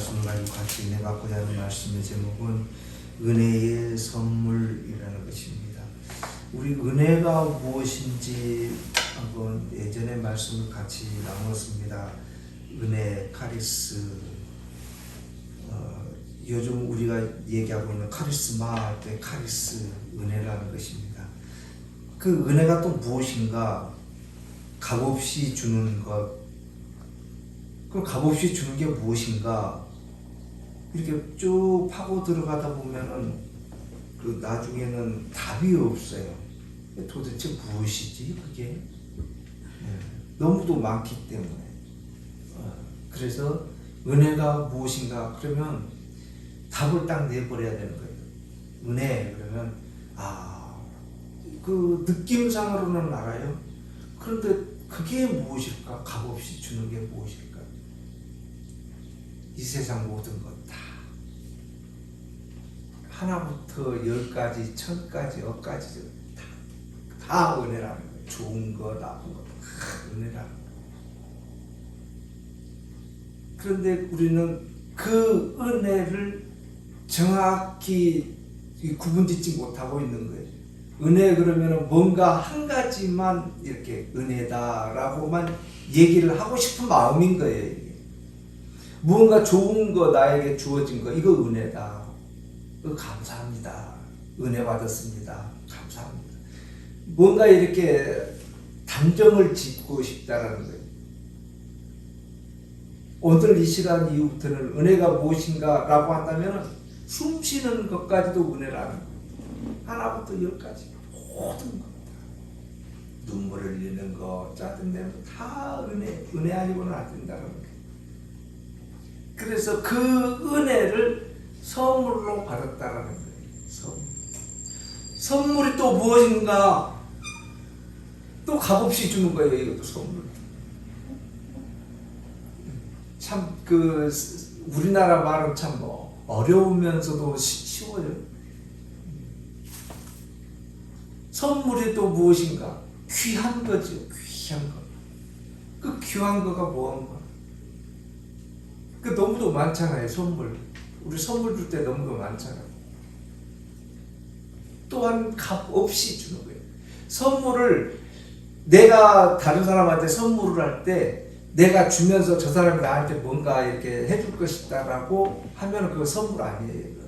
말씀을 가지고 같이 내갖고자 하는 말씀의 제목은 은혜의 선물이라는 것입니다. 우리 은혜가 무엇인지 한번 예전에 말씀을 같이 나눴습니다. 은혜, 카리스, 요즘 우리가 얘기하고 있는 카리스마, 카리스, 은혜라는 것입니다. 그 은혜가 또 무엇인가? 값없이 주는 것. 그 값없이 주는 게 무엇인가? 이렇게 쭉 파고 들어가다 보면은 그 나중에는 답이 없어요. 도대체 무엇이지 그게? 너무도 많기 때문에. 그래서 은혜가 무엇인가? 그러면 답을 딱 내버려야 되는 거예요. 은혜 그러면 그 느낌상으로는 알아요. 그런데 그게 무엇일까? 값없이 주는 게 무엇일까? 이 세상 모든 것 다 하나부터 10까지, 1000까지, 억까지 다 은혜라는 거예요. 좋은 거, 나쁜 거 다 은혜라는 거예요. 그런데 우리는 그 은혜를 정확히 구분짓지 못하고 있는 거예요. 은혜 그러면 뭔가 한 가지만 이렇게 은혜다라고만 얘기를 하고 싶은 마음인 거예요. 이게. 무언가 좋은 거 나에게 주어진 거 이거 은혜다. 감사합니다. 은혜 받았습니다. 감사합니다. 뭔가 이렇게 단정을 짓고 싶다라는 거예요. 오늘 이 시간 이후부터는 은혜가 무엇인가 라고 한다면 숨 쉬는 것까지도 은혜라는 거예요. 하나부터 10까지 모든 것 눈물을 흘리는 거 짜증내는 거 다 은혜 아니고는 안 된다는 거예요. 그래서 그 은혜를 선물로 받았다라는 거예요. 선물이 또 무엇인가? 또 값없이 주는 거예요. 이것도 선물. 참 우리나라 말은 참 어려우면서도 쉬워요. 선물이 또 무엇인가? 귀한 거죠. 귀한 거. 그 귀한 거가 뭐한가? 그 너무도 많잖아요. 선물. 우리 선물 줄 때 너무도 많잖아요. 또한 값 없이 주는 거예요. 선물을 내가 다른 사람한테 선물을 할 때 내가 주면서 저 사람이 나한테 뭔가 이렇게 해줄 것이다라고 하면 그거 선물 아니에요.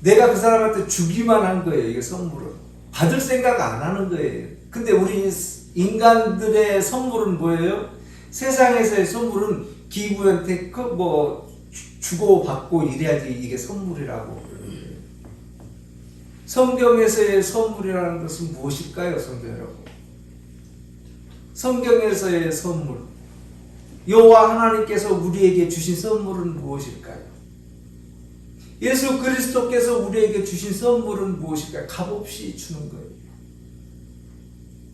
내가 그 사람한테 주기만 한 거예요. 이게 선물은. 받을 생각 안 하는 거예요. 근데 우리 인간들의 선물은 뭐예요? 세상에서의 선물은 기부, 혜택, 주고 받고 이래야지 이게 선물이라고. 성경에서의 선물이라는 것은 무엇일까요, 성도 여러분? 성경에서의 선물. 여호와 하나님께서 우리에게 주신 선물은 무엇일까요? 예수 그리스도께서 우리에게 주신 선물은 무엇일까요? 값없이 주는 거예요.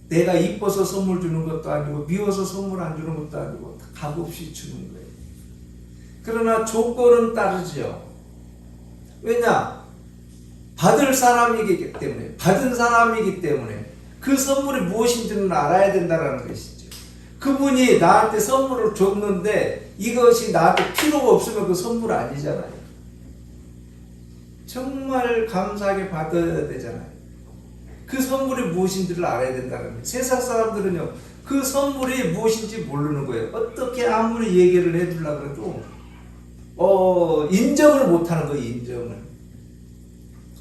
내가 이뻐서 선물 주는 것도 아니고 미워서 선물 안 주는 것도 아니고 값없이 주는 거예요. 그러나 조건은 따르죠. 왜냐? 받을 사람이기 때문에, 받은 사람이기 때문에 그 선물이 무엇인지는 알아야 된다는 것이죠. 그분이 나한테 선물을 줬는데 이것이 나한테 필요가 없으면 그 선물 아니잖아요. 정말 감사하게 받아야 되잖아요. 그 선물이 무엇인지를 알아야 된다는 거예요. 세상 사람들은요, 그 선물이 무엇인지 모르는 거예요. 어떻게 아무리 얘기를 해주려고 해도 인정을 못하는 거예요. 인정을.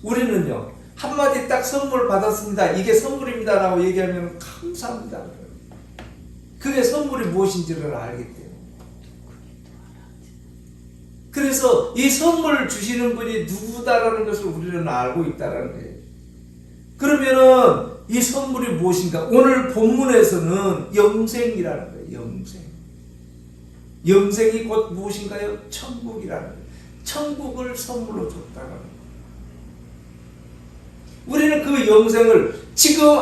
우리는요, 한마디 딱 선물 받았습니다. 이게 선물입니다. 라고 얘기하면 감사합니다. 그게 선물이 무엇인지를 알기 때문에. 그래서 이 선물을 주시는 분이 누구다라는 것을 우리는 알고 있다는 거예요. 그러면은 이 선물이 무엇인가? 오늘 본문에서는 영생이라는 거예요. 영생. 영생이 곧 무엇인가요? 천국이라는 거예요. 천국을 선물로 줬다는 거예요. 우리는 그 영생을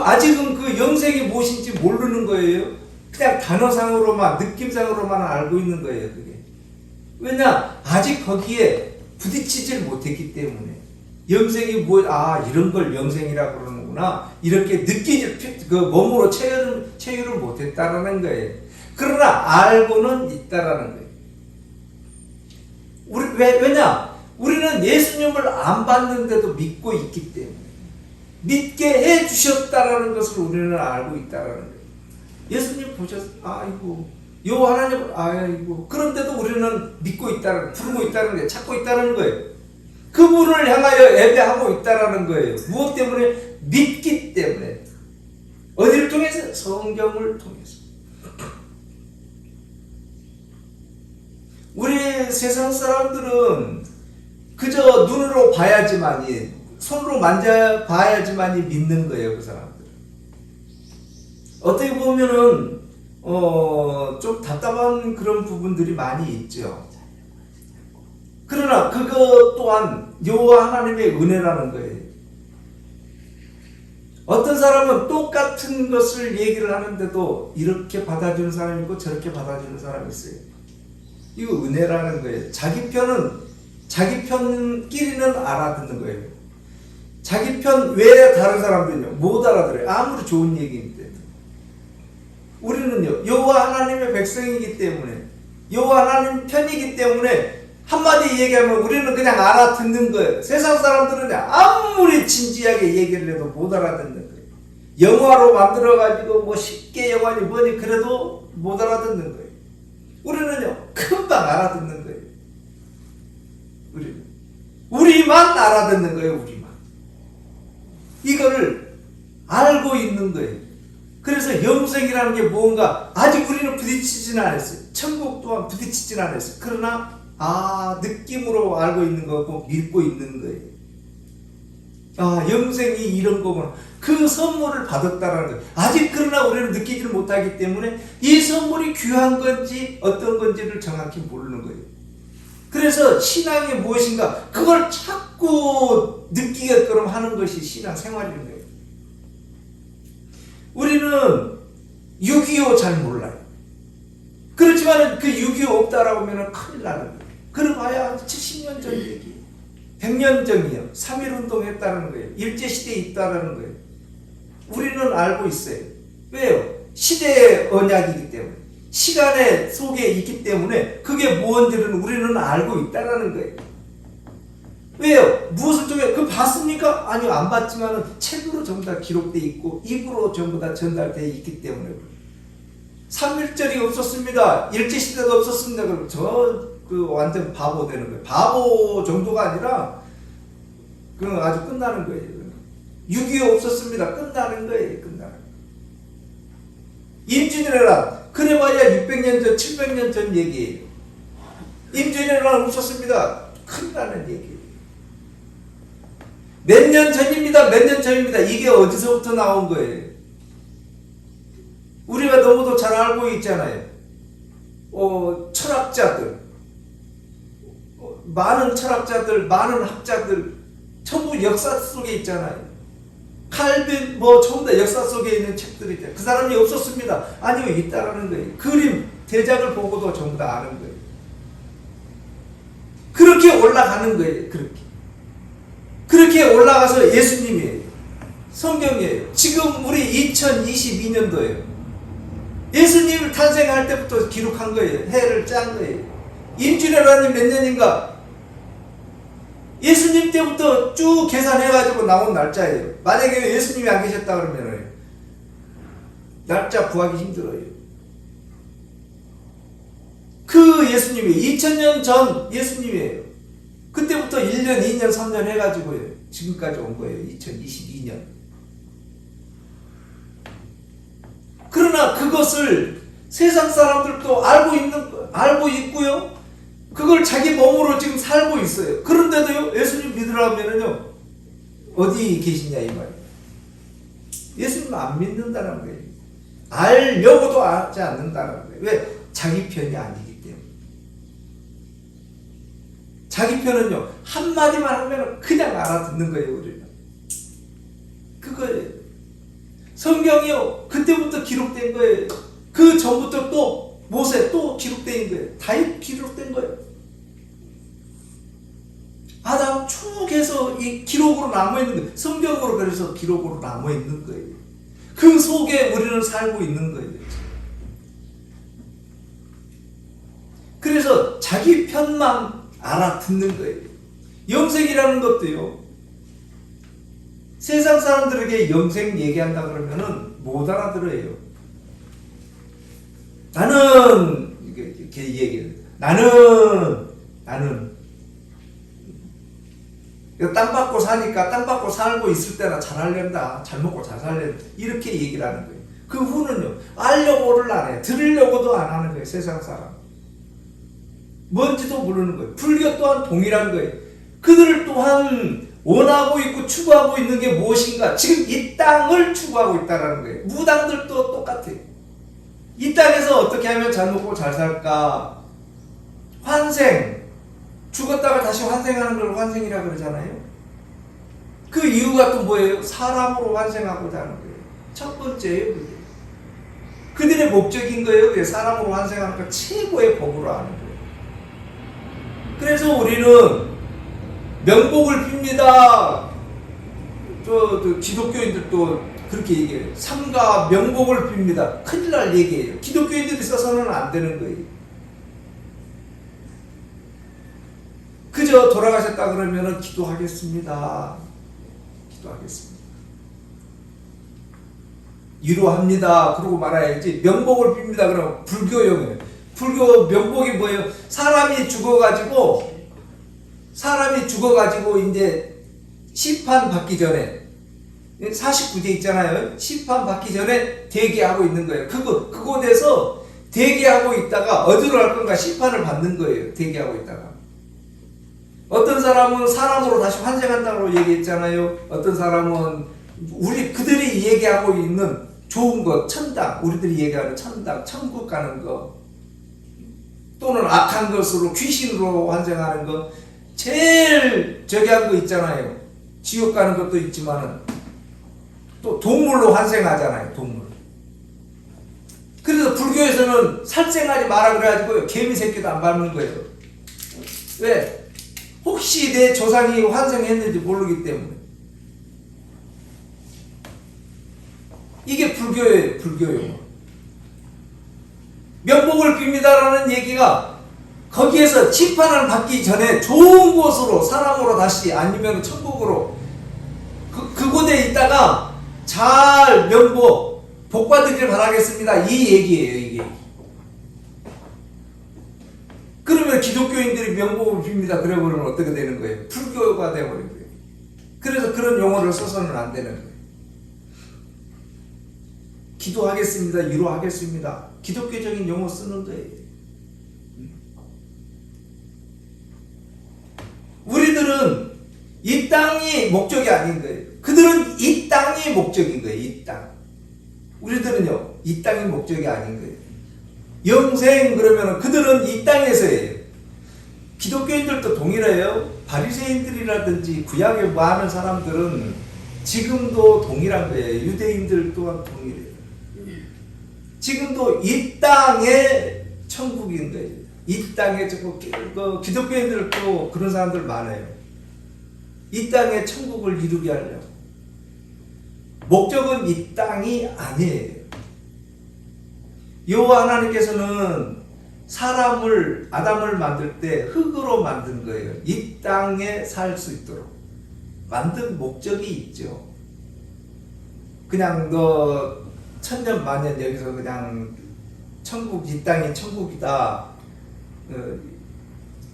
아직은 그 영생이 무엇인지 모르는 거예요. 그냥 단어상으로만, 느낌상으로만 알고 있는 거예요. 그게. 왜냐? 아직 거기에 부딪히질 못했기 때문에. 영생이 이런 걸 영생이라고 그러는구나. 이렇게 몸으로 체유를 못했다라는 거예요. 그러나 알고는 있다라는 거예요. 왜냐? 우리는 예수님을 안 봤는데도 믿고 있기 때문에 믿게 해 주셨다라는 것을 우리는 알고 있다라는 거예요. 예수님 아이고, 요 하나님, 아이고, 그런데도 우리는 믿고 있다는, 부르고 있다는 거예요. 찾고 있다는 거예요. 그분을 향하여 예배하고 있다라는 거예요. 무엇 때문에? 믿기 때문에. 어디를 통해서? 성경을 통해서. 우리 세상 사람들은 그저 눈으로 봐야지만이, 손으로 만져봐야지만이 믿는 거예요, 그 사람들. 어떻게 보면은 좀 답답한 그런 부분들이 많이 있죠. 그러나 그것 또한 여호와 하나님의 은혜라는 거예요. 어떤 사람은 똑같은 것을 얘기를 하는데도 이렇게 받아주는 사람이 있고 저렇게 받아주는 사람이 있어요. 이거 은혜라는 거예요. 자기 편끼리는 알아듣는 거예요. 자기 편 외에 다른 사람들은요, 못 알아들어요. 아무리 좋은 얘기인데. 우리는요, 여호와 하나님의 백성이기 때문에, 여호와 하나님 편이기 때문에 한마디 얘기하면 우리는 그냥 알아듣는 거예요. 세상 사람들은 아무리 진지하게 얘기를 해도 못 알아듣는 거예요. 영화로 만들어가지고 뭐 쉽게 영화니 뭐니 그래도 못 알아듣는 거예요. 우리는요, 금방 알아듣는 거예요. 우리만 알아듣는 거예요, 우리만. 이거를 알고 있는 거예요. 그래서 영생이라는 게 뭔가 아직 우리는 부딪히진 않았어요. 천국 또한 부딪히진 않았어요. 그러나 느낌으로 알고 있는 거고 믿고 있는 거예요. 영생이 이런 거구나. 그 선물을 받았다라는 거예요. 아직 그러나 우리는 느끼지를 못하기 때문에 이 선물이 귀한 건지 어떤 건지를 정확히 모르는 거예요. 그래서 신앙이 무엇인가 그걸 자꾸 느끼게끔 하는 것이 신앙 생활인 거예요. 우리는 6.25 잘 몰라요. 그렇지만 그 6.25 없다라고 하면 큰일 나는 거예요. 그러봐야 70년 전 얘기, 100년 전이요. 3.1운동 했다는 거예요. 일제시대에 있다는 거예요. 우리는 알고 있어요. 왜요? 시대의 언약이기 때문에, 시간의 속에 있기 때문에 그게 무언지를 우리는 알고 있다는 거예요. 왜요? 무엇을 통해? 그 봤습니까? 아니요, 안 봤지만 책으로 전부 다 기록되어 있고 입으로 전부 다 전달되어 있기 때문에. 3.1절이 없었습니다. 일제시대가 없었습니다. 그럼 완전 바보 되는 거예요. 바보 정도가 아니라 그건 아주 끝나는 거예요. 6.25 없었습니다. 끝나는 거예요. 끝나는 거예요. 임진왜란 그래봐야 600년 전, 700년 전 얘기예요. 임진왜란 없었습니다. 큰다는 얘기예요. 몇 년 전입니다. 몇 년 전입니다. 이게 어디서부터 나온 거예요? 우리가 너무도 잘 알고 있잖아요. 철학자들, 많은 철학자들, 많은 학자들 전부 역사 속에 있잖아요. 칼빈 전부 다 역사 속에 있는 책들이 있잖아요. 그 사람이 없었습니다. 아니요, 있다라는 거예요. 그림, 대작을 보고도 전부 다 아는 거예요. 그렇게 올라가는 거예요. 그렇게 올라가서 예수님이에요. 성경이에요. 지금 우리 2022년도예요. 예수님을 탄생할 때부터 기록한 거예요. 해를 짠 거예요. 임진왜란이 몇 년인가? 예수님 때부터 쭉 계산해가지고 나온 날짜예요. 만약에 예수님이 안 계셨다 그러면 날짜 구하기 힘들어요. 그 예수님이 2000년 전 예수님이에요. 그때부터 1년, 2년, 3년 해가지고요. 지금까지 온 거예요. 2022년. 그러나 그것을 세상 사람들도 알고 있고요. 그걸 자기 몸으로 지금 살고 있어요. 그런데도요, 예수님 믿으라면요, 어디 계시냐, 이 말이에요. 예수님 안 믿는다는 거예요. 알려고도 하지 않는다는 거예요. 왜? 자기 편이 아니기 때문에. 자기 편은요, 한마디만 하면 그냥 알아듣는 거예요, 우리는. 그거예요. 성경이요, 그때부터 기록된 거예요. 그 전부터 또 모세 또 기록된 거예요. 다 기록된 거예요. 아담 쭉 해서 이 기록으로 남아있는 거예요. 성경으로 그래서 기록으로 남아있는 거예요. 그 속에 우리는 살고 있는 거예요. 그래서 자기 편만 알아듣는 거예요. 영생이라는 것도요. 세상 사람들에게 영생 얘기한다 그러면은 못 알아들어요. 나는 이렇게 얘기해요. 나는 땅 받고 사니까 땅 받고 살고 있을 때나 잘하련다. 잘 먹고 잘 살련다. 이렇게 얘기를 하는 거예요. 그 후는요. 알려고를 안 해요. 들으려고도 안 하는 거예요. 세상 사람. 뭔지도 모르는 거예요. 불교 또한 동일한 거예요. 그들 또한 원하고 있고 추구하고 있는 게 무엇인가? 지금 이 땅을 추구하고 있다는 거예요. 무당들도 똑같아요. 이 땅에서 어떻게 하면 잘 먹고 잘 살까? 환생. 죽었다가 다시 환생하는 걸 환생이라고 그러잖아요. 그 이유가 또 뭐예요? 사람으로 환생하고자 하는 거예요. 첫 번째예요. 그게. 그들의 목적인 거예요. 사람으로 환생하는 거 최고의 법으로 하는 거예요. 그래서 우리는 명복을 빕니다. 저 기독교인들도 그렇게 얘기해요. 삼가 명복을 빕니다. 큰일 날 얘기예요. 기독교인들이 써서는 안 되는 거예요. 그저 돌아가셨다 그러면은 기도하겠습니다. 기도하겠습니다. 위로합니다. 그러고 말아야지. 명복을 빕니다. 그러면 불교용이에요. 불교 명복이 뭐예요? 사람이 죽어가지고 이제 심판 받기 전에 49제 있잖아요. 심판 받기 전에 대기하고 있는 거예요. 그곳에서 대기하고 있다가 어디로 갈 건가 심판을 받는 거예요. 대기하고 있다가. 어떤 사람은 사람으로 다시 환생한다고 얘기했잖아요. 어떤 사람은 그들이 얘기하고 있는 좋은 것, 천당, 우리들이 얘기하는 천당, 천국 가는 거, 또는 악한 것으로 귀신으로 환생하는 거, 제일 저기한 거 있잖아요. 지옥 가는 것도 있지만은 또 동물로 환생하잖아요. 동물. 그래서 불교에서는 살생하지 마라 그래가지고 개미 새끼도 안 밟는 거예요. 왜? 혹시 내 조상이 환생했는지 모르기 때문에. 이게 불교예요. 불교요. 명복을 빕니다라는 얘기가 거기에서 심판을 받기 전에 좋은 곳으로 사람으로 다시 아니면 천국으로 그곳에 있다가 잘 명복 복 받으길 바라겠습니다. 이 얘기예요. 이게. 그러면 기독교인들이 명복을 빕니다. 그래버리면 어떻게 되는 거예요? 불교가 되어버린 거예요. 그래서 그런 용어를 써서는 안 되는 거예요. 기도하겠습니다. 위로하겠습니다. 기독교적인 용어 쓰는 거예요. 우리들은 이 땅이 목적이 아닌 거예요. 그들은 이 땅이 목적인 거예요. 이 땅. 우리들은요. 이 땅이 목적이 아닌 거예요. 영생 그러면 그들은 이 땅에서예요. 기독교인들도 동일해요. 바리새인들이라든지 구약에 많은 사람들은 지금도 동일한 거예요. 유대인들 또한 동일해요. 지금도 이 땅의 천국인 거예요. 이 땅에 기독교인들도 그런 사람들 많아요. 이 땅에 천국을 이루게 하려고. 목적은 이 땅이 아니에요. 여호와 하나님께서는 아담을 만들 때 흙으로 만든 거예요. 이 땅에 살 수 있도록 만든 목적이 있죠. 그냥 너 천년 만년 여기서 그냥 이 땅이 천국이다.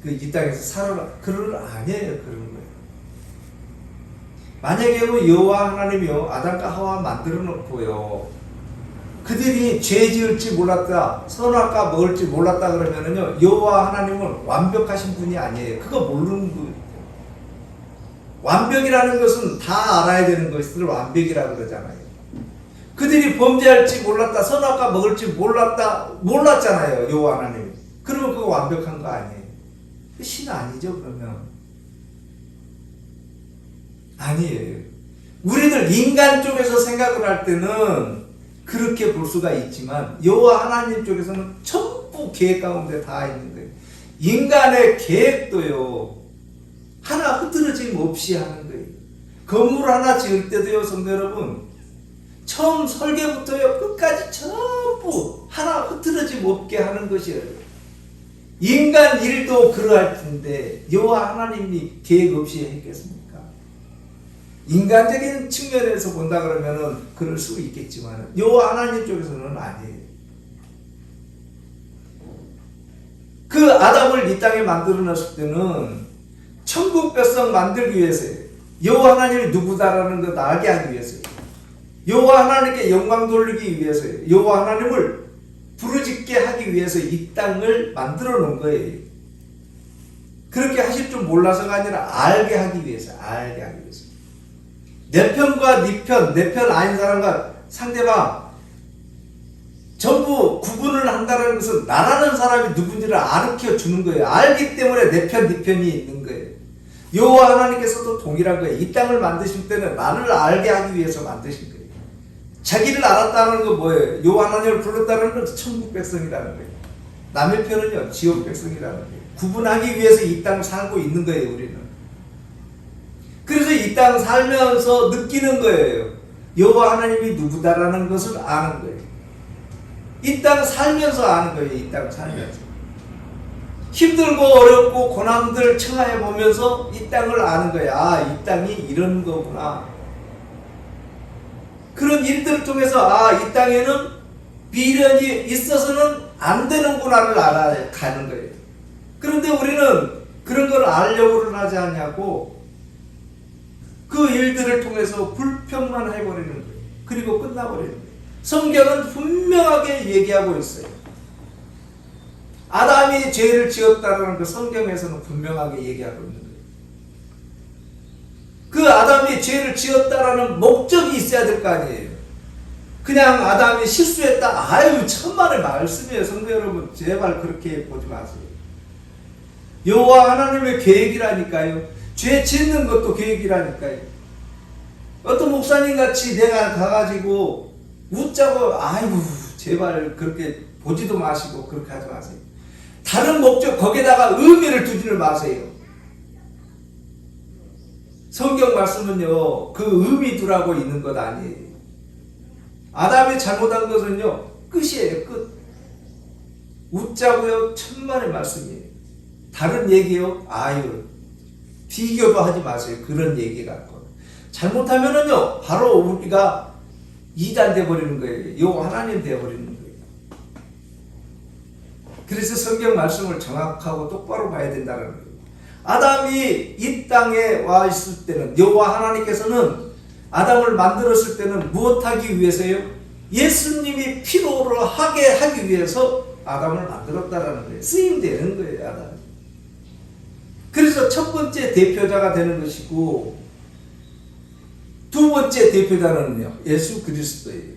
이 땅에서 살아라. 그런 아니에요. 그런 거예요. 만약에 여호와 하나님이요 아담과 하와 만들어 놓고요. 그들이 죄 지을지 몰랐다, 선악과 먹을지 몰랐다 그러면은요, 여호와 하나님은 완벽하신 분이 아니에요. 그거 모르는 거예요. 완벽이라는 것은 다 알아야 되는 것을 완벽이라고 그러잖아요. 그들이 범죄할지 몰랐다, 선악과 먹을지 몰랐잖아요, 여호와 하나님. 그러면 그거 완벽한 거 아니에요. 신 아니죠, 그러면. 아니에요. 우리들 인간 쪽에서 생각을 할 때는 그렇게 볼 수가 있지만 여호와 하나님 쪽에서는 전부 계획 가운데 다 있는 거예요. 인간의 계획도요 하나 흐트러짐 없이 하는 거예요. 건물 하나 지을 때도요 성도 여러분 처음 설계부터요 끝까지 전부 하나 흐트러짐 없게 하는 것이에요. 인간 일도 그러할 텐데 여호와 하나님이 계획 없이 했겠습니까? 인간적인 측면에서 본다 그러면은 그럴 수 있겠지만 여호와 하나님 쪽에서는 아니에요. 그 아담을 이 땅에 만들어 놨을 때는 천국 백성 만들기 위해서예요. 여호와 하나님이 누구다라는 것 알게 하기 위해서예요. 여호와 하나님께 영광 돌리기 위해서예요. 여호와 하나님을 부르짖게 하기 위해서 이 땅을 만들어 놓은 거예요. 그렇게 하실 줄 몰라서가 아니라 알게 하기 위해서, 알게 하기 위해서. 내 편과 네 편, 내 편 아닌 사람과 상대방 전부 구분을 한다는 것은 나라는 사람이 누군지를 가르쳐 주는 거예요. 알기 때문에 내 편, 네 편이 있는 거예요. 여호와 하나님께서도 동일한 거예요. 이 땅을 만드실 때는 나를 알게 하기 위해서 만드신 거예요. 자기를 알았다는 건 뭐예요? 여호와 하나님을 불렀다는 건 천국 백성이라는 거예요. 남의 편은요, 지옥 백성이라는 거예요. 구분하기 위해서 이 땅을 살고 있는 거예요, 우리는. 그래서 이 땅 살면서 느끼는 거예요. 여호와 하나님이 누구다라는 것을 아는 거예요. 이 땅 살면서 아는 거예요. 이 땅 살면서. 힘들고 어렵고 고난들 청하해 보면서 이 땅을 아는 거예요. 아, 이 땅이 이런 거구나. 그런 일들을 통해서 아, 이 땅에는 비련이 있어서는 안 되는구나를 알아가는 거예요. 그런데 우리는 그런 걸 알려고는 하지 않냐고 그 일들을 통해서 불평만 해버리는 거예요. 그리고 끝나버리는 거예요. 성경은 분명하게 얘기하고 있어요. 아담이 죄를 지었다는 그 성경에서는 분명하게 얘기하고 있는 거예요. 그 아담이 죄를 지었다라는 목적이 있어야 될 거 아니에요. 그냥 아담이 실수했다. 아유, 천만의 말씀이에요. 성도 여러분, 제발 그렇게 보지 마세요. 여호와 하나님의 계획이라니까요. 죄 짓는 것도 계획이라니까요. 어떤 목사님 같이 내가 가가지고 웃자고 아이고 제발 그렇게 보지도 마시고 그렇게 하지 마세요. 다른 목적 거기에다가 의미를 두지를 마세요. 성경 말씀은요 그 의미 두라고 있는 것 아니에요. 아담이 잘못한 것은요 끝이에요. 끝. 웃자고요 천만의 말씀이에요. 다른 얘기요 아유 비교도 하지 마세요. 그런 얘기 갖고 잘못하면은요 바로 우리가 이단 돼버리는 거예요. 요 하나님 돼버리는 거예요. 그래서 성경 말씀을 정확하고 똑바로 봐야 된다는 거예요. 아담이 이 땅에 와 있을 때는 여호와 하나님께서는 아담을 만들었을 때는 무엇하기 위해서요? 예수님이 필요로 하게 하기 위해서 아담을 만들었다라는 거예요. 쓰임되는 거예요. 아담. 그래서 첫 번째 대표자가 되는 것이고 두 번째 대표자는요 예수 그리스도예요.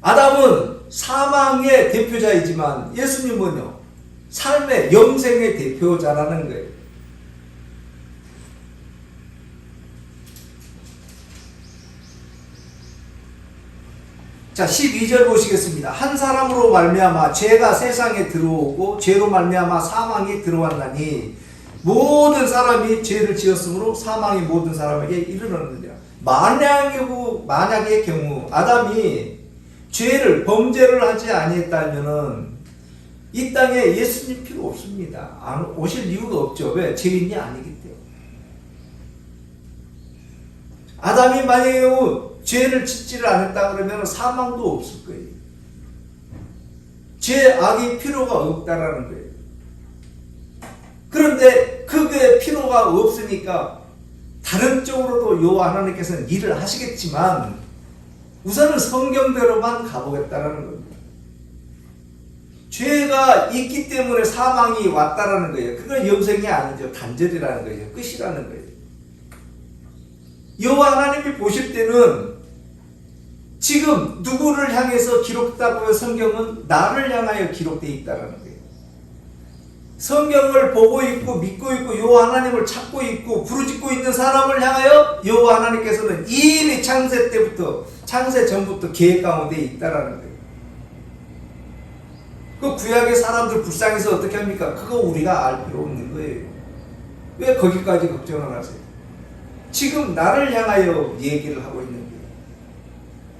아담은 사망의 대표자이지만 예수님은요 삶의 영생의 대표자라는 거예요. 자 12절 보시겠습니다. 한 사람으로 말미암아 죄가 세상에 들어오고 죄로 말미암아 사망이 들어왔나니 모든 사람이 죄를 지었으므로 사망이 모든 사람에게 이르렀느니라. 만약의 경우 아담이 죄를 범죄를 하지 아니했다면은 이 땅에 예수님 필요 없습니다. 오실 이유가 없죠. 왜? 죄인이 아니기 때문에. 아담이 만약에 죄를 짓지를 않았다 그러면 사망도 없을 거예요. 죄악이 필요가 없다라는 거예요. 그런데 그게 필요가 없으니까 다른 쪽으로도 여호와 하나님께서는 일을 하시겠지만 우선은 성경대로만 가보겠다라는 겁니다. 죄가 있기 때문에 사망이 왔다라는 거예요. 그건 영생이 아니죠. 단절이라는 거예요. 끝이라는 거예요. 여호와 하나님이 보실 때는 지금 누구를 향해서 기록됐다고 하면 성경은 나를 향하여 기록되어 있다라는 거예요. 성경을 보고 있고 믿고 있고 여호와 하나님을 찾고 있고 부르짖고 있는 사람을 향하여 여호와 하나님께서는 이미 창세 때부터 창세 전부터 계획 가운데 있다라는 거예요. 그 구약의 사람들 불쌍해서 어떻게 합니까? 그거 우리가 알 필요 없는 거예요. 왜 거기까지 걱정을 하세요? 지금 나를 향하여 얘기를 하고 있는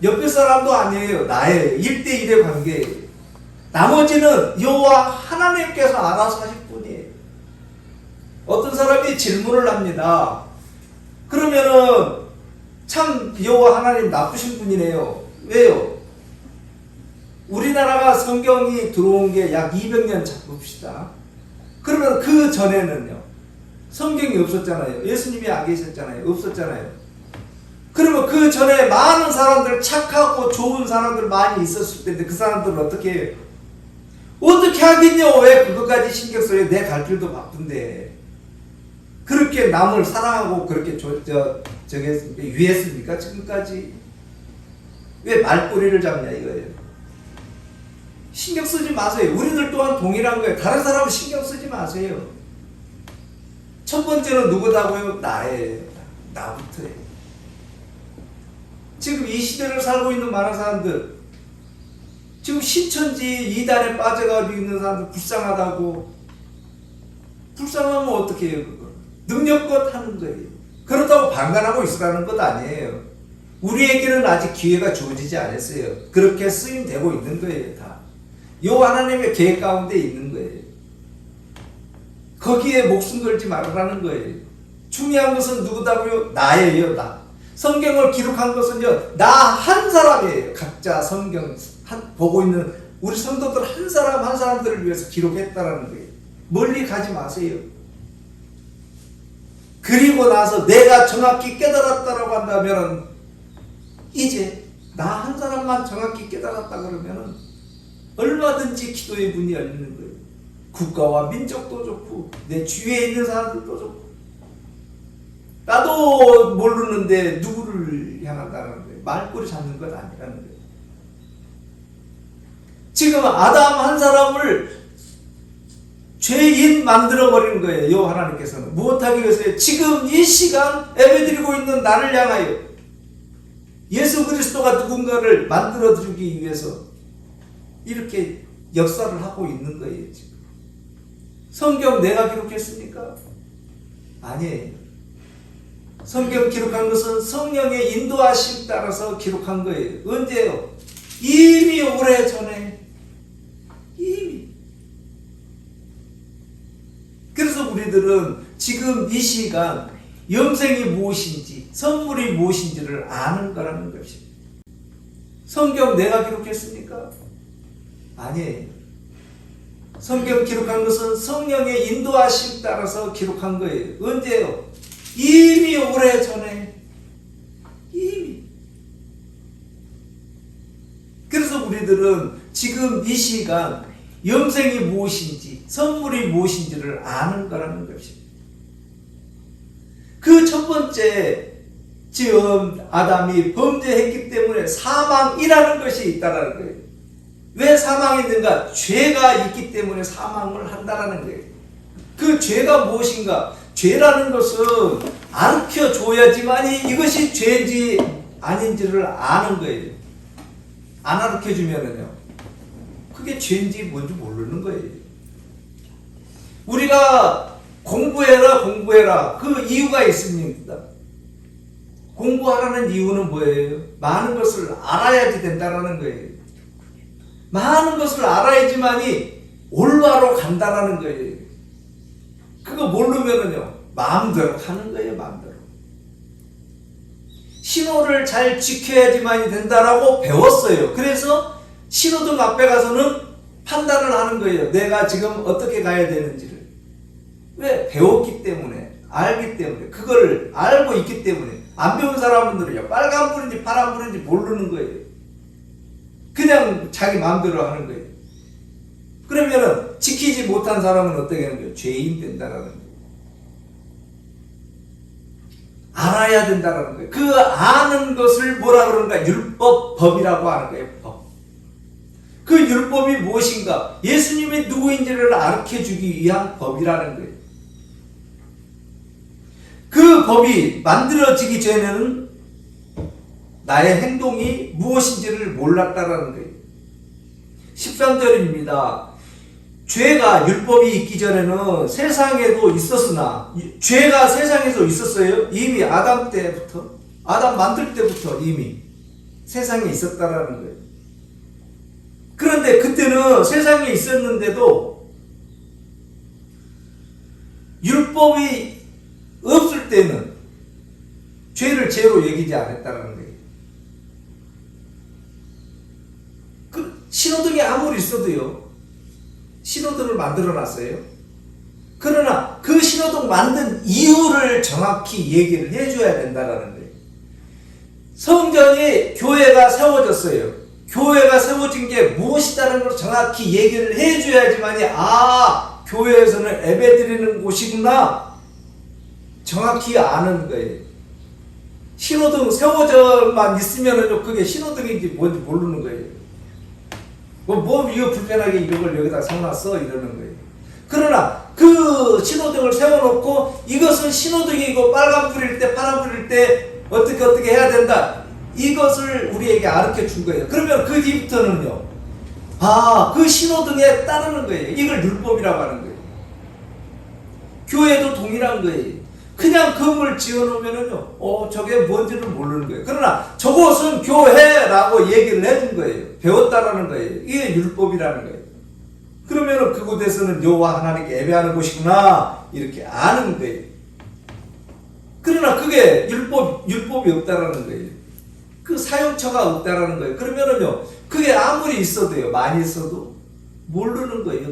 거예요. 옆에 사람도 아니에요. 나의 1대1의 관계예요. 나머지는 여호와 하나님께서 알아서 하실 뿐이에요. 어떤 사람이 질문을 합니다. 그러면은 참 여호와 하나님 나쁘신 분이네요. 왜요? 우리나라가 성경이 들어온 게 약 200년 잡읍시다. 그러면 그 전에는요, 성경이 없었잖아요. 예수님이 안 계셨잖아요. 없었잖아요. 그러면 그 전에 많은 사람들, 착하고 좋은 사람들 많이 있었을 텐데 그 사람들은 어떻게 해요? 어떻게 하겠냐? 왜 그것까지 신경 써요? 내 갈 길도 바쁜데. 그렇게 남을 사랑하고 그렇게 위했습니까? 지금까지? 왜 말꼬리를 잡냐 이거예요. 신경 쓰지 마세요. 우리들 또한 동일한 거예요. 다른 사람은 신경 쓰지 마세요. 첫 번째는 누구다고요? 나예요. 나부터예요. 지금 이 시대를 살고 있는 많은 사람들, 지금 신천지 이단에 빠져가지고 있는 사람들 불쌍하다고. 불쌍하면 어떻게 해요? 그거 능력껏 하는 거예요. 그렇다고 방관하고 있으라는 것 아니에요. 우리에게는 아직 기회가 주어지지 않았어요. 그렇게 쓰임되고 있는 거예요. 다 여호와 하나님의 계획 가운데 있는 거예요. 거기에 목숨 걸지 말라는 거예요. 중요한 것은 누구다고요? 나예요. 나. 성경을 기록한 것은요, 나 한 사람이에요. 각자 성경 보고 있는 우리 성도들 한 사람 한 사람들을 위해서 기록했다라는 거예요. 멀리 가지 마세요. 그리고 나서 내가 정확히 깨달았다라고 한다면, 이제 나 한 사람만 정확히 깨달았다 그러면 얼마든지 기도의 문이 열리는 거예요. 국가와 민족도 좋고 내 주위에 있는 사람들도 좋고. 나도 모르는데 누구를 향한다는 거예요. 말꼬리 잡는 건 아니라는 거예요. 지금 아담 한 사람을 죄인 만들어버리는 거예요. 여호와 하나님께서는. 무엇하기 위해서요? 지금 이 시간 예배드리고 있는 나를 향하여 예수 그리스도가 누군가를 만들어드리기 위해서 이렇게 역사를 하고 있는 거예요. 지금. 성경 내가 기록했습니까? 아니에요. 성경 기록한 것은 성령의 인도하심 따라서 기록한 거예요. 언제요? 이미 오래전에. 이미. 그래서 우리들은 지금 이 시간 영생이 무엇인지, 선물이 무엇인지를 아는 거라는 것입니다. 성경 내가 기록했습니까? 아니에요. 성경 기록한 것은 성령의 인도하심 따라서 기록한 거예요. 언제요? 이미 오래전에. 이미. 그래서 우리들은 지금 이 시간 영생이 무엇인지, 선물이 무엇인지를 아는 거라는 것입니다. 그 첫 번째, 지금 아담이 범죄했기 때문에 사망이라는 것이 있다는 거예요. 왜 사망이 있는가? 죄가 있기 때문에 사망을 한다는 거예요. 그 죄가 무엇인가? 죄라는 것은 가르쳐줘야지만 이것이 죄인지 아닌지를 아는 거예요. 안 가르쳐주면은요, 그게 죄인지 뭔지 모르는 거예요. 우리가 공부해라 그 이유가 있습니다. 공부하라는 이유는 뭐예요? 많은 것을 알아야지 된다는 거예요. 많은 것을 알아야지만이 올바로 간다는 거예요. 그거 모르면은요, 마음대로 가는 거예요. 마음대로. 신호를 잘 지켜야지만이 된다라고 배웠어요. 그래서 신호등 앞에 가서는 판단을 하는 거예요. 내가 지금 어떻게 가야 되는지를. 왜? 배웠기 때문에, 알기 때문에, 그걸 알고 있기 때문에. 안 배운 사람들은요, 빨간불인지 파란불인지 모르는 거예요. 그냥 자기 마음대로 하는 거예요. 그러면은 지키지 못한 사람은 어떻게 하는 거예요? 죄인 된다라는 거예요. 알아야 된다라는 거예요. 그 아는 것을 뭐라 그러는가? 율법, 법이라고 하는 거예요. 법. 그 율법이 무엇인가? 예수님이 누구인지를 가르쳐주기 위한 법이라는 거예요. 그 법이 만들어지기 전에는 나의 행동이 무엇인지를 몰랐다라는 거예요. 13절입니다. 죄가 율법이 있기 전에는 세상에도 있었으나, 죄가 세상에도 있었어요. 이미 아담 때부터, 아담 만들 때부터 이미 세상에 있었다라는 거예요. 그런데 그런데 그때는 세상에 있었는데도 율법이 없을 때는 죄를 죄로 여기지 않았다는 거예요. 그 신호등이 아무리 있어도요, 신호등을 만들어 놨어요. 그러나 그 신호등 만든 이유를 정확히 얘기를 해줘야 된다는 거예요. 성전이 교회가 세워졌어요. 교회가 세워진 게 무엇이다라는 걸 정확히 얘기를 해줘야지만이 교회에서는 예배드리는 곳이구나 정확히 아는 거예요. 신호등 세워져만 있으면은 그게 신호등인지 뭔지 모르는 거예요. 이거 불편하게 이걸 여기다 세워놨어 이러는 거예요. 그러나 그 신호등을 세워놓고 이것은 신호등이고 빨간불일 때 파란불일 때 어떻게 해야 된다, 이것을 우리에게 가르쳐 준 거예요. 그러면 그 뒤부터는요, 그 신호등에 따르는 거예요. 이걸 율법이라고 하는 거예요. 교회도 동일한 거예요. 그냥 건물 지어놓으면은요, 저게 뭔지를 모르는 거예요. 그러나 저곳은 교회라고 얘기를 해준 거예요. 배웠다라는 거예요. 이게 율법이라는 거예요. 그러면은 그곳에서는 여호와 하나님께 예배하는 곳이구나 이렇게 아는 거예요. 그러나 그게 율법이 없다라는 거예요. 그 사용처가 없다라는 거예요. 그러면은요, 그게 아무리 있어도요, 많이 있어도 모르는 거예요.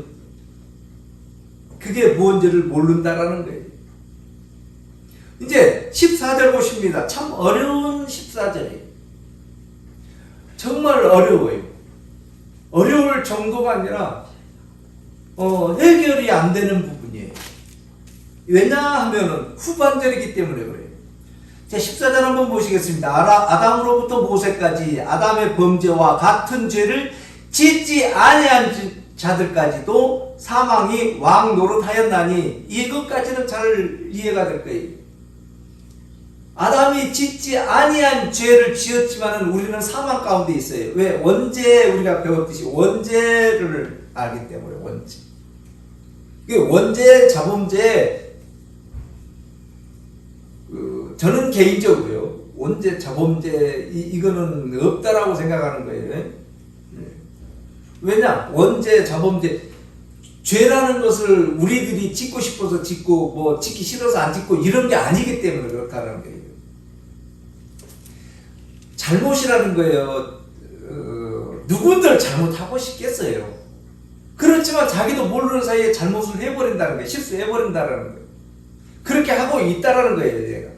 그게 뭔지를 모른다라는 거예요. 이제 14절 보십니다. 참 어려운 14절이에요. 정말 어려워요. 어려울 정도가 아니라 해결이 안 되는 부분이에요. 왜냐하면 후반절이기 때문에 그래요. 자, 14절 한번 보시겠습니다. 아담으로부터 모세까지 아담의 범죄와 같은 죄를 짓지 아니한 자들까지도 사망이 왕 노릇하였나니, 이것까지는 잘 이해가 될 거예요. 아담이 짓지 아니한 죄를 지었지만 우리는 사망 가운데 있어요. 왜? 원죄, 우리가 배웠듯이 원죄를 알기 때문에. 원죄. 원죄, 자범죄, 저는 개인적으로요, 원죄, 자범죄 이거는 없다라고 생각하는 거예요. 왜냐? 원죄, 자범죄, 죄라는 것을 우리들이 짓고 싶어서 짓고 짓기 싫어서 안 짓고 이런 게 아니기 때문에 그렇다는 거예요. 잘못이라는 거예요. 누군들 잘못하고 싶겠어요. 그렇지만 자기도 모르는 사이에 잘못을 해버린다는 거예요. 실수해버린다는 거예요. 그렇게 하고 있다라는 거예요, 얘가.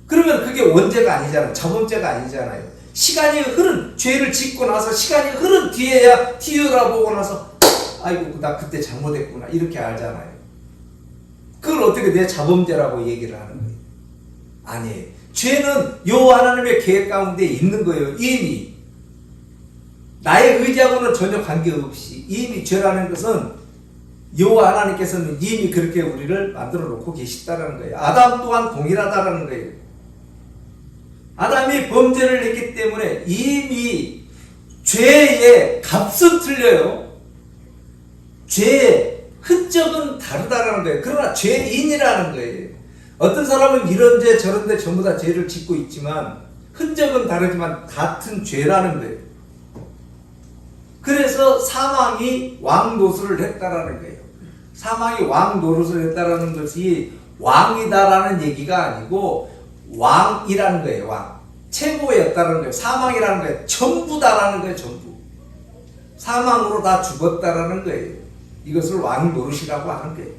그러면 그게 원죄가 아니잖아요. 자범죄가 아니잖아요. 시간이 흐른, 죄를 짓고 나서 시간이 흐른 뒤에야 뒤돌아보고 나서 아이고 나 그때 잘못했구나 이렇게 알잖아요. 그걸 어떻게 내 자범죄라고 얘기를 하는 거예요? 아니에요. 죄는 여호와 하나님의 계획 가운데 있는 거예요. 이미 나의 의지하고는 전혀 관계없이 이미 죄라는 것은 여호와 하나님께서는 이미 그렇게 우리를 만들어 놓고 계시다는 거예요. 아담 또한 동일하다는 거예요. 아담이 범죄를 했기 때문에 이미 죄의 값은 틀려요. 죄의 흔적은 다르다는 거예요. 그러나 죄인이라는 거예요. 어떤 사람은 이런 죄 저런 죄 전부 다 죄를 짓고 있지만 흔적은 다르지만 같은 죄라는 거예요. 그래서 사망이 왕 노릇을 했다라는 거예요. 사망이 왕 노릇을 했다라는 것이 왕이다라는 얘기가 아니고 왕이라는 거예요. 왕. 최고였다는 거예요. 사망이라는 거예요. 전부다라는 거예요. 전부. 사망으로 다 죽었다라는 거예요. 이것을 왕 노릇이라고 하는 거예요.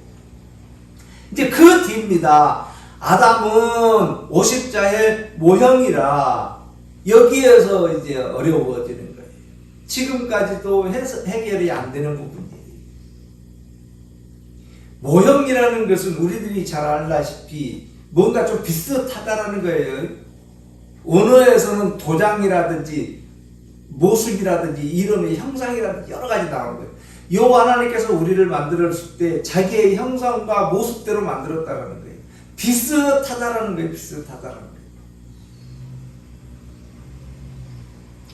이제 그 뒤입니다. 아담은 50자의 모형이라 여기에서 이제 어려워지는 거예요. 지금까지도 해결이 안 되는 부분이에요. 모형이라는 것은 우리들이 잘 알다시피 뭔가 좀 비슷하다라는 거예요. 언어에서는 도장이라든지 모습이라든지 이름의 형상이라든지 여러 가지 나오는 거예요. 여호와 하나님께서 우리를 만들었을 때 자기의 형상과 모습대로 만들었다는 거예요. 비슷하다라는 거예요. 비슷하다라는 거예요.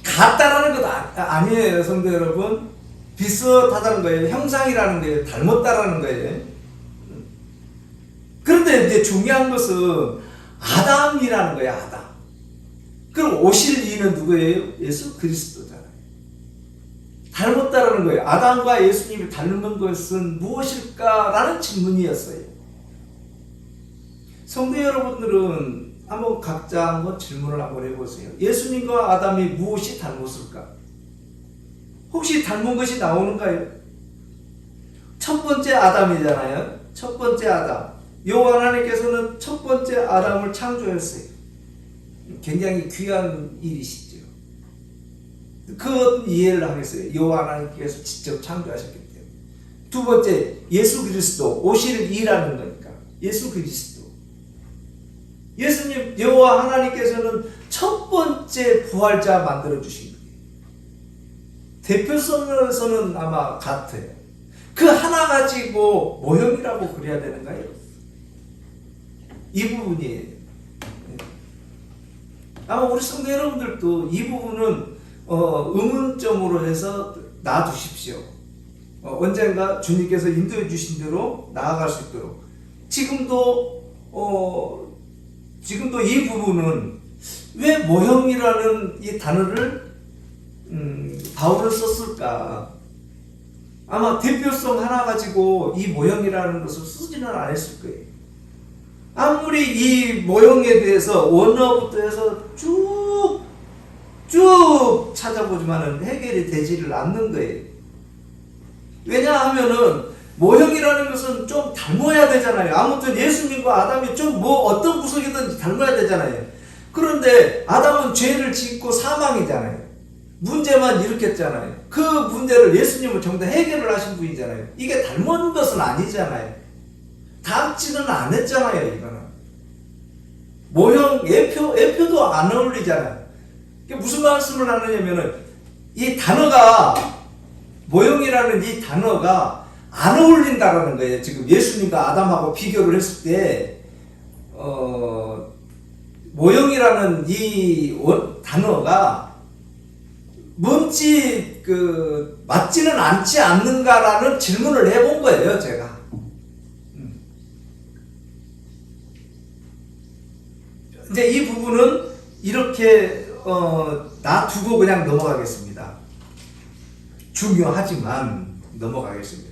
같다라는 것 아니에요, 성도 여러분. 비슷하다는 거예요. 형상이라는 거예요. 닮았다라는 거예요. 그런데 이제 중요한 것은 아담이라는 거예요. 아담. 그럼 오실 이는 누구예요? 예수 그리스도잖아요. 닮았다라는 거예요. 아담과 예수님이 닮은 것은 무엇일까라는 질문이었어요. 성도 여러분들은 한번 각자 한번 질문을 한번 해보세요. 예수님과 아담이 무엇이 닮았을까? 혹시 닮은 것이 나오는가요? 첫 번째 아담이잖아요. 첫 번째 아담. 여호와 하나님께서는 첫 번째 아담을 창조했어요. 굉장히 귀한 일이시죠. 그 이해를 하겠어요. 여호와 하나님께서 직접 창조하셨기 때문에. 두 번째, 예수 그리스도, 오실 이라는 거니까. 예수 그리스도. 예수님, 여호와 하나님께서는 첫 번째 부활자 만들어 주신 거예요. 대표성으로서는 아마 같아요. 그 하나 가지고 모형이라고 그래야 되는가요? 이 부분이에요. 아마 우리 성도 여러분들도 이 부분은 의문점으로 해서 놔두십시오. 언젠가 주님께서 인도해 주신 대로 나아갈 수 있도록. 지금도 이 부분은 왜 모형이라는 이 단어를 바울은 썼을까? 아마 대표성 하나 가지고 이 모형이라는 것을 쓰지는 않았을 거예요. 아무리 이 모형에 대해서 원어부터 해서 쭉 찾아보지만은 해결이 되지를 않는 거예요. 왜냐하면은 모형이라는 것은 좀 닮아야 되잖아요. 아무튼 예수님과 아담이 좀 어떤 구석이든지 닮아야 되잖아요. 그런데 아담은 죄를 짓고 사망이잖아요. 문제만 일으켰잖아요. 그 문제를 예수님은 정말 해결을 하신 분이잖아요. 이게 닮은 것은 아니잖아요. 닮지는 않았잖아요. 이거는 모형, 예표도 안 어울리잖아요. 무슨 말씀을 하느냐면은 이 단어가, 모형이라는 이 단어가 안 어울린다라는 거예요. 지금 예수님과 아담하고 비교를 했을 때 모형이라는 이 단어가 뭔지 맞지는 않지 않는가라는 질문을 해본 거예요, 제가. 이제 이 부분은 이렇게 놔두고 그냥 넘어가겠습니다. 중요하지만 넘어가겠습니다.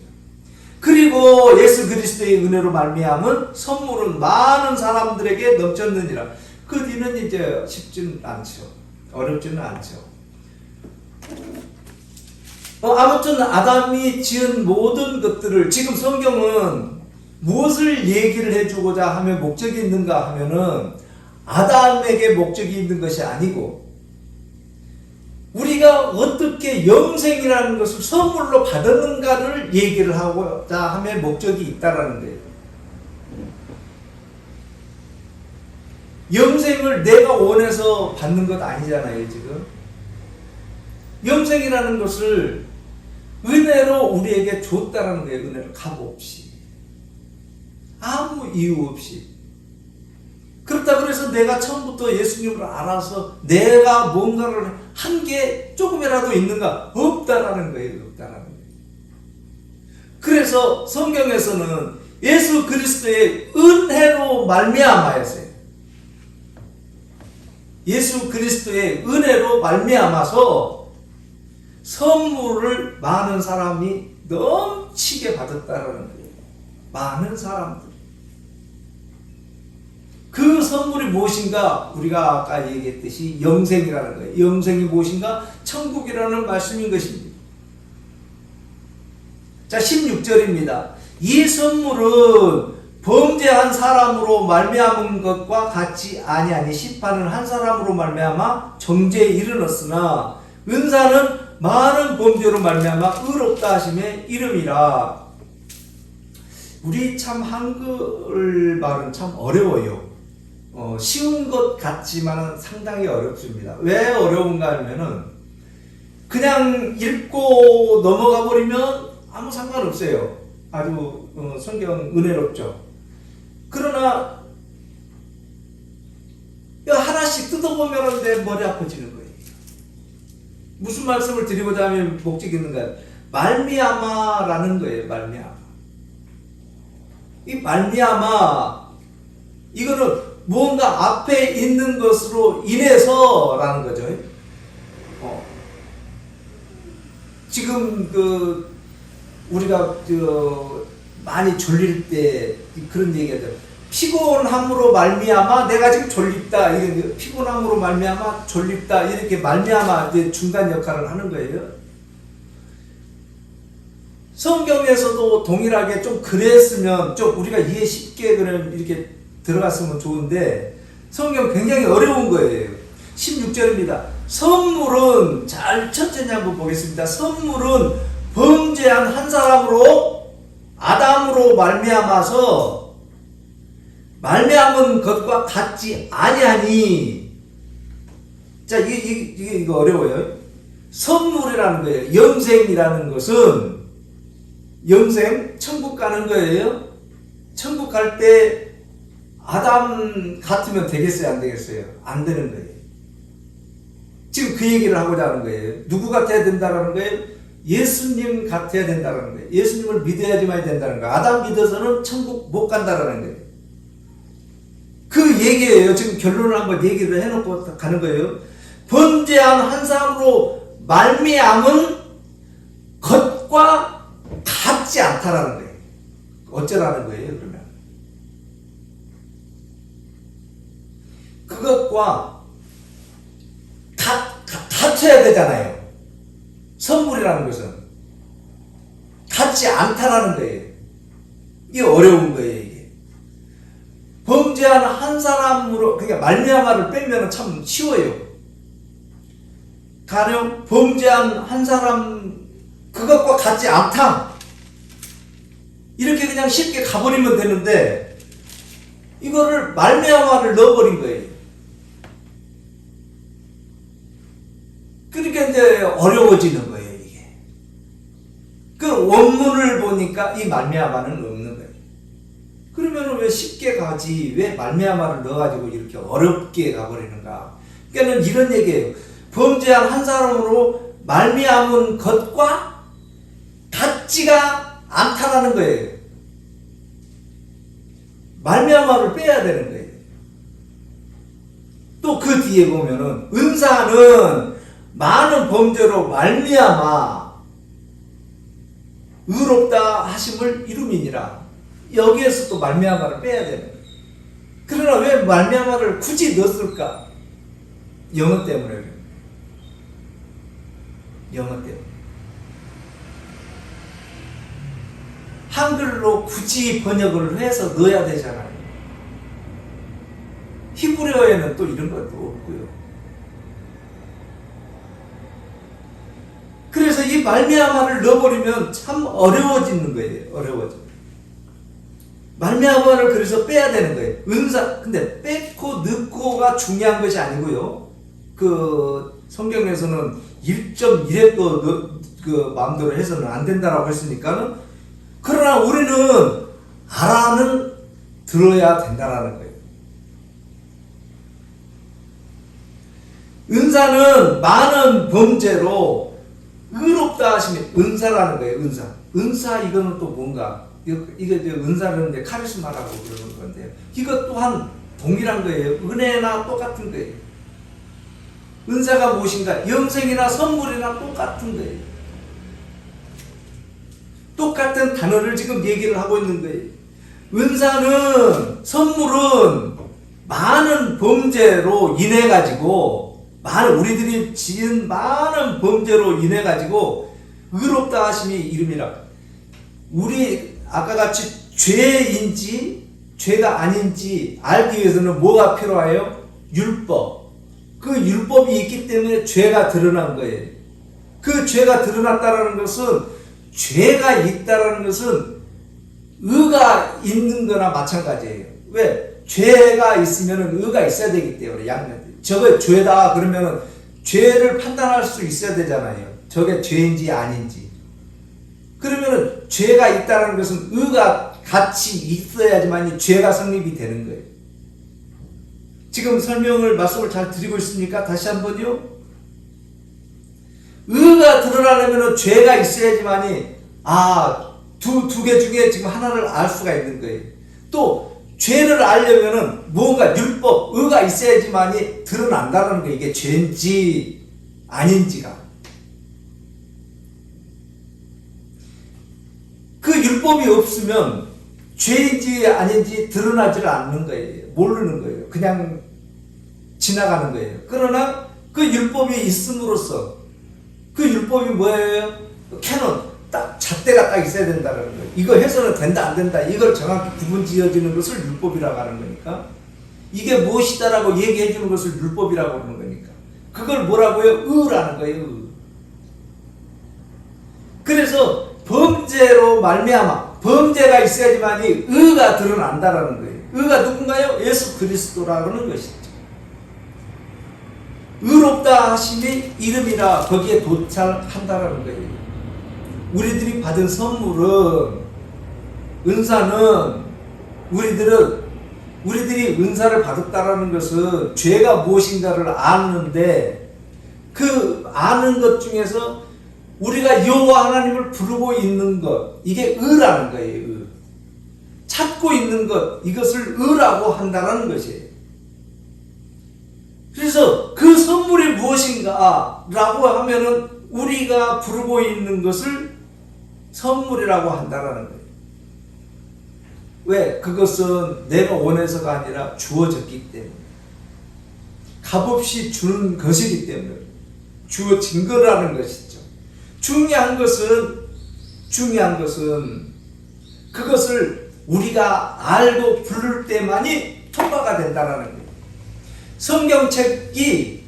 그리고 예수 그리스도의 은혜로 말미암은 선물은 많은 사람들에게 넘쳤느니라. 그 뒤는 이제 쉽지는 않죠. 어렵지는 않죠. 아무튼 아담이 지은 모든 것들을, 지금 성경은 무엇을 얘기를 해주고자 하면 목적이 있는가 하면은 아담에게 목적이 있는 것이 아니고 우리가 어떻게 영생이라는 것을 선물로 받았는가를 얘기를 하고자 하면 목적이 있다라는 거예요. 영생을 내가 원해서 받는 것 아니잖아요, 지금. 영생이라는 것을 은혜로 우리에게 줬다라는 거예요. 은혜로 값없이, 아무 이유 없이. 그렇다 그래서 내가 처음부터 예수님을 알아서 내가 뭔가를 한 게 조금이라도 있는가? 없다라는 거예요. 없다라는 거예요. 그래서 성경에서는 예수 그리스도의 은혜로 말미암아서요. 예수 그리스도의 은혜로 말미암아서 선물을 많은 사람이 넘치게 받았다라는 거예요. 많은 사람들. 그 선물이 무엇인가? 우리가 아까 얘기했듯이 영생이라는 거예요. 영생이 무엇인가? 천국이라는 말씀인 것입니다. 자, 16절입니다. 이 선물은 범죄한 사람으로 말미암은 것과 같지 아니하니 심판은 한 사람으로 말미암아 정죄에 이르렀으나 은사는 많은 범죄로 말미암아 의롭다 하심의 이름이라. 우리 참 한글 말은 참 어려워요. 쉬운 것 같지만 상당히 어렵습니다. 왜 어려운가 하면은 그냥 읽고 넘어가 버리면 아무 상관없어요. 아주 성경 은혜롭죠. 그러나 하나씩 뜯어보면 내 머리 아파지는 거예요. 무슨 말씀을 드리고자 하면 목적이 있는가? 말미암아라는 거예요. 말미암아. 이 말미암아, 이거는 무언가 앞에 있는 것으로 인해서라는 거죠. 지금 우리가 많이 졸릴 때 그런 얘기하죠. 피곤함으로 말미암아 내가 지금 졸립다. 이게 피곤함으로 말미암아 졸립다. 이렇게 말미암아 이제 중간 역할을 하는 거예요. 성경에서도 동일하게 좀 그랬으면 좀 우리가 이해 쉽게 그냥 이렇게 들어갔으면 좋은데 성경 굉장히 어려운 거예요. 16절입니다. 선물은 잘 천천히 한번 보겠습니다. 선물은 범죄한 한 사람으로 아담으로 말미암아서 말미암은 것과 같지 아니하니. 자, 이거 어려워요. 선물이라는 거예요. 영생이라는 것은 영생, 천국 가는 거예요. 천국 갈 때 아담 같으면 되겠어요? 안 되겠어요? 안 되는 거예요. 지금 그 얘기를 하고자 하는 거예요. 누구 같아야 된다는 거예요? 예수님 같아야 된다는 거예요. 예수님을 믿어야지만 된다는 거예요. 아담 믿어서는 천국 못 간다는 거예요. 그 얘기예요. 지금 결론을 한번 얘기를 해놓고 가는 거예요. 범죄한 한 사람으로 말미암은 것과 같지 않다라는 거예요. 어쩌라는 거예요, 그러면? 그것과 같아야 되잖아요. 선물이라는 것은 같지 않다라는 거예요. 이게 어려운 거예요, 이게. 범죄한 한 사람으로, 그러니까 말미암아를 빼면 참 쉬워요. 가령 범죄한 한 사람 그것과 같지 않다. 이렇게 그냥 쉽게 가버리면 되는데 이거를 말미암아를 넣어버린 거예요. 그러니까 이제 어려워지는 거예요, 이게. 그 원문을 보니까 이 말미암아는 없는 거예요. 그러면 왜 쉽게 가지, 왜 말미암아를 넣어가지고 이렇게 어렵게 가버리는가? 그러니까 이런 얘기예요. 범죄한 한 사람으로 말미암은 것과 같지가 않다라는 거예요. 말미암아를 빼야 되는 거예요. 또 그 뒤에 보면은 은사는 많은 범죄로 말미암아 의롭다 하심을 이루미니라. 여기에서 또 말미암아를 빼야 되는 거예요. 그러나 왜 말미암아를 굳이 넣었을까? 영어 때문에. 영어 때문에. 한글로 굳이 번역을 해서 넣어야 되잖아요. 히브리어에는 또 이런 것도 없고요. 그래서 이 말미암아를 넣어버리면 참 어려워지는 거예요. 어려워져. 말미암아를 그래서 빼야 되는 거예요. 은사, 근데 뺏고 넣고가 중요한 것이 아니고요. 그 성경에서는 1.1획도 그 마음대로 해서는 안 된다라고 했으니까는, 그러나 우리는 알아는 들어야 된다라는 거예요. 은사는 많은 범죄로 의롭다 하시면 은사라는 거예요. 은사. 은사 이거는 또 뭔가? 이게 은사는 이제 카리스마라고 그러는 건데요. 이것 또한 동일한 거예요. 은혜나 똑같은 거예요. 은사가 무엇인가? 영생이나 선물이나 똑같은 거예요. 똑같은 단어를 지금 얘기를 하고 있는 거예요. 은사는, 선물은 많은 범죄로 인해 가지고, 우리들이 지은 많은 범죄로 인해 가지고 의롭다 하심이 이름이라. 우리 아까 같이 죄인지 죄가 아닌지 알기 위해서는 뭐가 필요해요? 율법. 그 율법이 있기 때문에 죄가 드러난 거예요. 그 죄가 드러났다는 것은, 죄가 있다는 것은 의가 있는 거나 마찬가지예요. 왜? 죄가 있으면 의가 있어야 되기 때문에. 저게 죄다 그러면 죄를 판단할 수 있어야 되잖아요. 저게 죄인지 아닌지. 그러면 죄가 있다는 것은 의가 같이 있어야지만 죄가 성립이 되는 거예요. 지금 말씀을 잘 드리고 있습니까? 다시 한번요. 의가 드러나려면 죄가 있어야지만이, 두 개 중에 지금 하나를 알 수가 있는 거예요. 또 죄를 알려면은 뭔가 율법, 의가 있어야지만이 드러난다는 거예요. 이게 죄인지 아닌지가. 율법이 없으면 죄인지 아닌지 드러나지를 않는 거예요. 모르는 거예요. 그냥 지나가는 거예요. 그러나 그 율법이 있음으로써 그 율법이 뭐예요? 캐논, 딱 잣대가 딱 있어야 된다는 거예요. 이거 해서는 된다 안 된다 이걸 정확히 구분 지어주는 것을 율법이라고 하는 거니까, 이게 무엇이다라고 얘기해 주는 것을 율법이라고 하는 거니까, 그걸 뭐라고요? 의라는 거예요. 의. 그래서 범죄로 말미암아, 범죄가 있어야지만이 의가 드러난다라는 거예요. 의가 누군가요? 예수 그리스도라는 것이죠. 의롭다 하심이 이름이라 거기에 도착한다라는 거예요. 우리들이 받은 선물은, 은사는, 우리들이 은사를 받았다라는 것은 죄가 무엇인가를 아는데, 그 아는 것 중에서 우리가 여호와 하나님을 부르고 있는 것, 이게 의라는 거예요. 의. 찾고 있는 것, 이것을 의라고 한다는 것이에요. 그래서 그 선물이 무엇인가 라고 하면은 우리가 부르고 있는 것을 선물이라고 한다는 거예요. 왜? 그것은 내가 원해서가 아니라 주어졌기 때문에, 값없이 주는 것이기 때문에 주어진 거라는 것이죠. 중요한 것은 그것을 우리가 알고 부를 때만이 통과가 된다는 거예요. 성경책이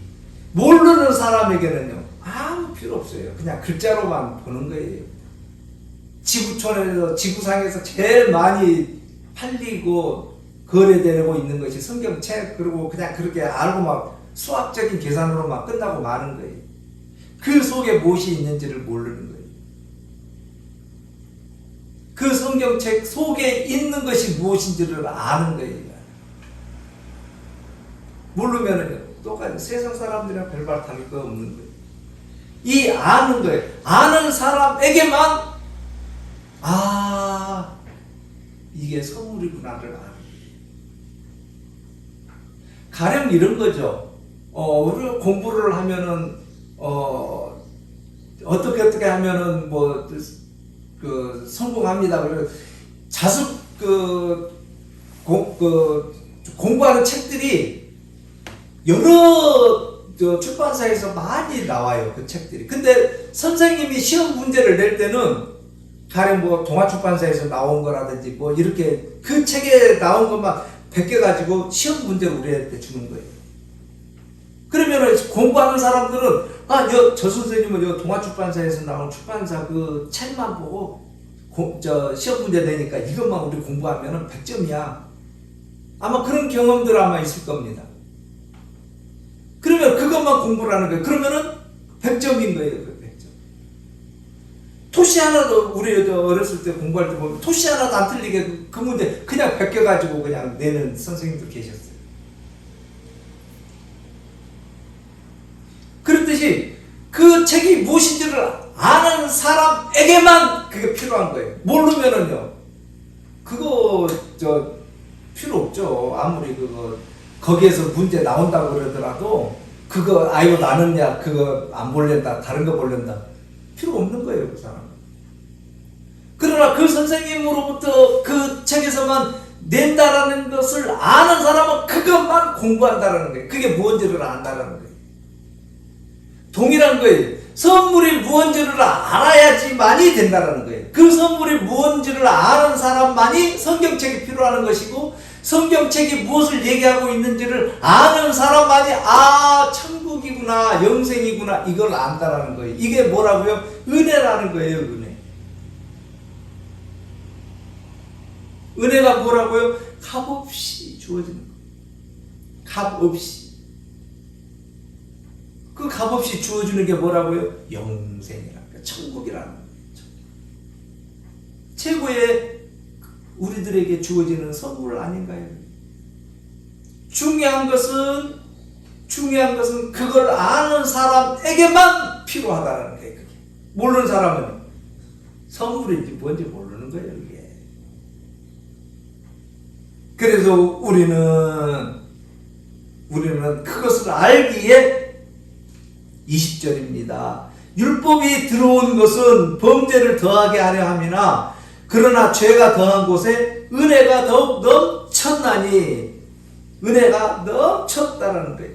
모르는 사람에게는요, 아무 필요 없어요. 그냥 글자로만 보는 거예요. 지구촌에서, 지구상에서 제일 많이 팔리고 거래되고 있는 것이 성경책, 그리고 그냥 그렇게 알고 막 수학적인 계산으로 막 끝나고 마는 거예요. 그 속에 무엇이 있는지를 모르는 거예요. 그 성경책 속에 있는 것이 무엇인지를 아는 거예요. 모르면은 똑같이 세상 사람들이랑 별말 다를 거 없는 거예요. 이 아는 거예요. 아는 사람에게만, 아, 이게 선물이구나를 아는 거예요. 가령 이런 거죠. 우리가 공부를 하면은, 어떻게 하면은 성공합니다. 그래서 공부하는 책들이 여러 출판사에서 많이 나와요. 그 책들이. 근데 선생님이 시험 문제를 낼 때는 가령 동아출판사에서 나온 거라든지 이렇게 그 책에 나온 것만 100개 가지고 시험 문제를 우리한테 주는 거예요. 그러면은 공부하는 사람들은, 저 선생님은 동아출판사에서 나온 출판사 그 책만 보고 시험 문제 내니까 이것만 우리 공부하면은 100점이야. 아마 그런 경험들 아마 있을 겁니다. 그러면 그것만 공부를 하는 거예요. 그러면은 100점인 거예요. 그 100점. 토시 하나도, 우리 어렸을 때 공부할 때 보면 토시 하나도 안 틀리게 그 문제 그냥 100개 가지고 그냥 내는 선생님도 계셨어요. 그렇듯이 그 책이 무엇인지를 아는 사람에게만 그게 필요한 거예요. 모르면은요, 그거 필요 없죠. 아무리 거기에서 문제 나온다고 그러더라도 그거 나는 그거 안 볼랜다, 다른 거 볼랜다, 필요 없는 거예요. 그 사람은. 그러나 그 선생님으로부터 그 책에서만 낸다라는 것을 아는 사람은 그것만 공부한다라는 거예요. 그게 무언지를 안다라는 거예요. 동일한 거예요. 선물이 무언지를 알아야지만이 된다라는 거예요. 그 선물이 무언지를 아는 사람만이 성경책이 필요한 것이고, 성경책이 무엇을 얘기하고 있는지를 아는 사람만이 천국이구나, 영생이구나, 이걸 안다라는 거예요. 이게 뭐라고요? 은혜라는 거예요. 은혜가 뭐라고요? 값없이 주어지는 거예요. 값없이. 그 값없이 주어주는 게 뭐라고요? 영생이라는 거예요. 천국이라는 거예요. 최고의 우리들에게 주어지는 선물 아닌가요? 중요한 것은 그걸 아는 사람에게만 필요하다는 거예요. 그게. 모르는 사람은 선물인지 뭔지 모르는 거예요. 이게. 그래서 우리는 그것을 알기에 20절입니다. 율법이 들어온 것은 범죄를 더하게 하려 함이나 그러나 죄가 더한 곳에 은혜가 더욱 넘쳤나니, 은혜가 넘쳤다라는 거예요.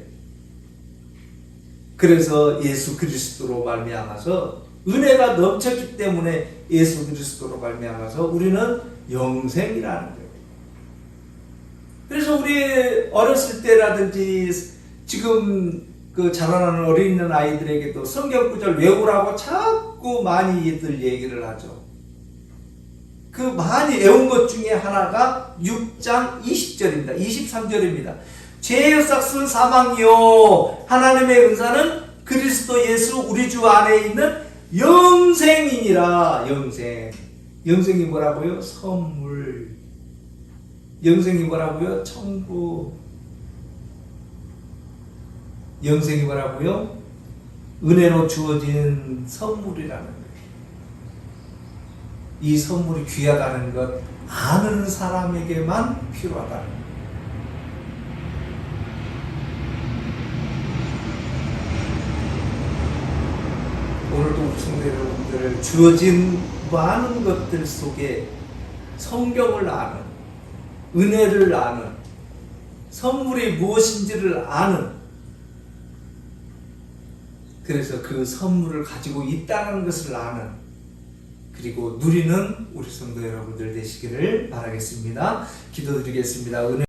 그래서 예수 그리스도로 말미암아서, 은혜가 넘쳤기 때문에 예수 그리스도로 말미암아서 우리는 영생이라는 거예요. 그래서 우리 어렸을 때라든지 지금 그 자라나는 어린 있는 아이들에게도 성경 구절 외우라고 자꾸 많이들 얘기를 하죠. 그 많이 외운 것 중에 하나가 6장 20절입니다. 23절입니다. 죄의 삭은 사망이요 하나님의 은사는 그리스도 예수 우리 주 안에 있는 영생이니라. 영생. 영생이 뭐라고요? 선물. 영생이 뭐라고요? 천국. 영생이 뭐라고요? 은혜로 주어진 선물이라는 거예요. 이 선물이 귀하다는 것 아는 사람에게만 필요하다는 거예요. 오늘도 우리 성도 여러분들 주어진 많은 것들 속에 성경을 아는, 은혜를 아는, 선물이 무엇인지를 아는, 그래서 그 선물을 가지고 있다는 것을 아는, 그리고 누리는 우리 성도 여러분들 되시기를 바라겠습니다. 기도드리겠습니다.